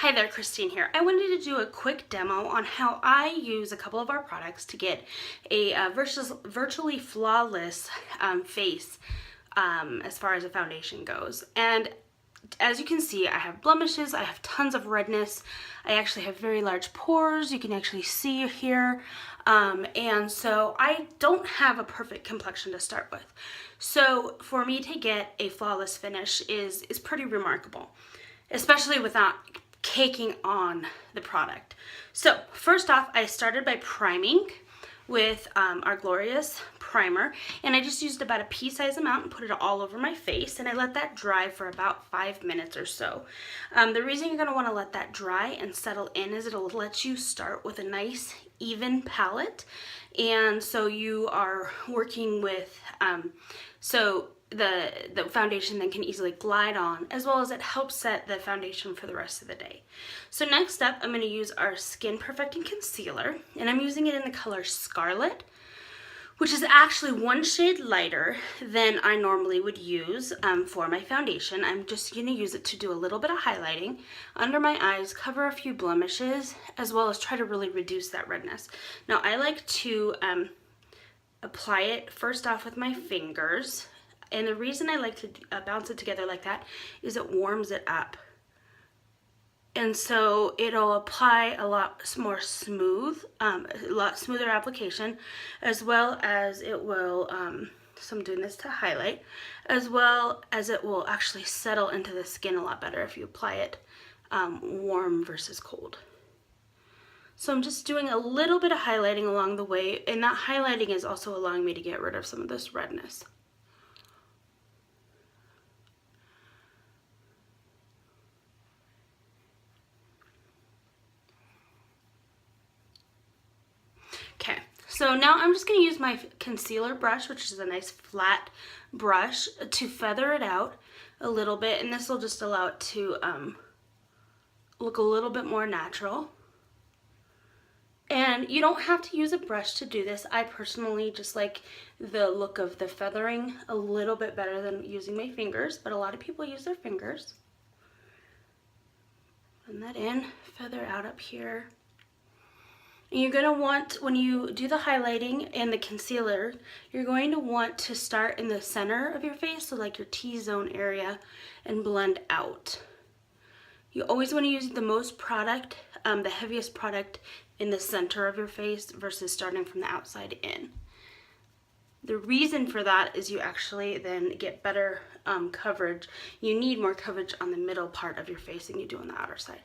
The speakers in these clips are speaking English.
Hi there, Christine here. I wanted to do a quick demo on how I use a couple of our products to get a virtually flawless face as far as a foundation goes. And as you can see, I have blemishes, I have tons of redness, I actually have very large pores, you can actually see here, and so I don't have a perfect complexion to start with. So for me to get a flawless finish is pretty remarkable, especially without caking on the product. So first off, I started by priming with our Glorious primer, and I just used about a pea-sized amount and put it all over my face, and I let that dry for about 5 minutes or so. The reason you're going to want to let that dry and settle in is it'll let you start with a nice even palette, and so you are working with the foundation then can easily glide on, as well as it helps set the foundation for the rest of the day. So next up, I'm going to use our Skin Perfecting Concealer, and I'm using it in the color Scarlet, which is actually one shade lighter than I normally would use for my foundation. I'm just going to use it to do a little bit of highlighting under my eyes, cover a few blemishes, as well as try to really reduce that redness. Now I like to apply it first off with my fingers. And the reason I like to bounce it together like that is it warms it up. And so it'll apply a lot more smooth, a lot smoother application, as well as it will, so I'm doing this to highlight, as well as it will actually settle into the skin a lot better if you apply it warm versus cold. So I'm just doing a little bit of highlighting along the way, and that highlighting is also allowing me to get rid of some of this redness. Okay, so now I'm just going to use my concealer brush, which is a nice flat brush, to feather it out a little bit, and this will just allow it to look a little bit more natural. And you don't have to use a brush to do this. I personally just like the look of the feathering a little bit better than using my fingers, but a lot of people use their fingers. Blend that in, feather out up here. And you're going to want, when you do the highlighting and the concealer, you're going to want to start in the center of your face, so like your T-zone area, and blend out. You always want to use the most product, the heaviest product in the center of your face versus starting from the outside in. The reason for that is you actually then get better coverage. You need more coverage on the middle part of your face than you do on the outer side.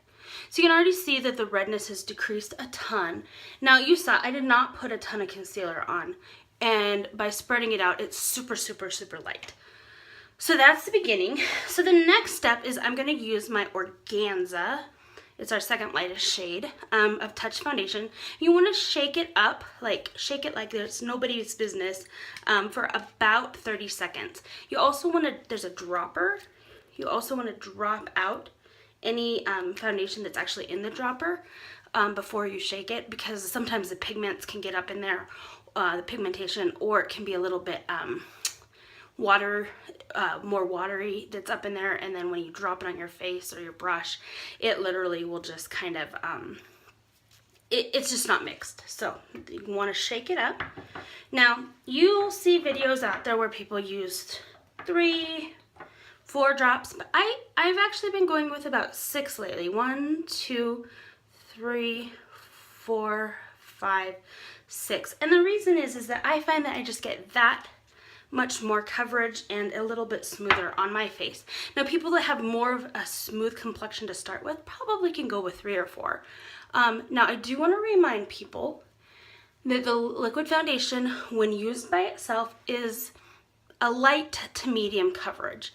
So you can already see that the redness has decreased a ton. Now you saw I did not put a ton of concealer on, and by spreading it out, it's super, super, super light. So that's the beginning. So the next step is I'm going to use my Organza. It's our second lightest shade of Touch Foundation. You want to shake it up, shake it like there's nobody's business for about 30 seconds. You also want to, there's a dropper. You also want to drop out any foundation that's actually in the dropper before you shake it, because sometimes the pigments can get up in there, the pigmentation, or it can be a little bit more watery that's up in there, and then when you drop it on your face or your brush, it literally will just kind of, it's just not mixed. So you want to shake it up. Now you'll see videos out there where people used 3, 4 drops, but I've actually been going with about 6 lately. 1, 2, 3, 4, 5, 6. And the reason is that I find that I just get that much more coverage and a little bit smoother on my face. Now people that have more of a smooth complexion to start with probably can go with 3 or 4. Now I do want to remind people that the liquid foundation, when used by itself, is a light to medium coverage.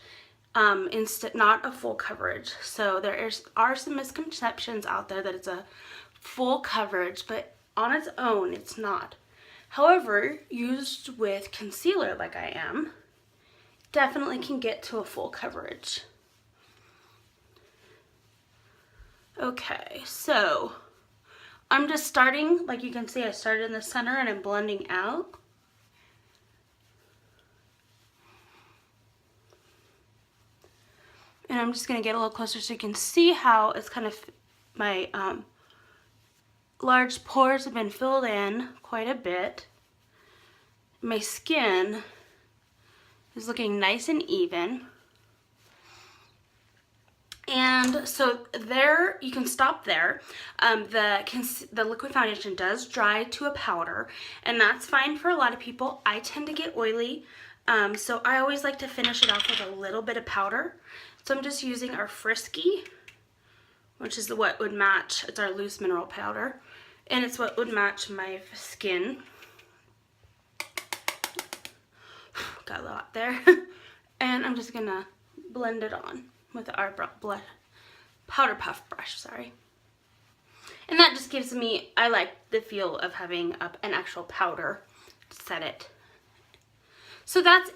Instead, not a full coverage. So there are some misconceptions out there that it's a full coverage, but on its own, it's not. However, used with concealer like I am, definitely can get to a full coverage. Okay, so I'm just starting, like you can see, I started in the center and I'm blending out. And I'm just going to get a little closer so you can see how it's kind of my large pores have been filled in quite a bit. My skin is looking nice and even. And so there, you can stop there. The liquid foundation does dry to a powder, and that's fine for a lot of people. I tend to get oily, so I always like to finish it off with a little bit of powder. So I'm just using our Frisky, which is what would match, it's our loose mineral powder, and it's what would match my skin. Got a lot there. And I'm just gonna blend it on with our powder puff brush, sorry. And that just gives me, I like the feel of having an actual powder to set it. So that's it.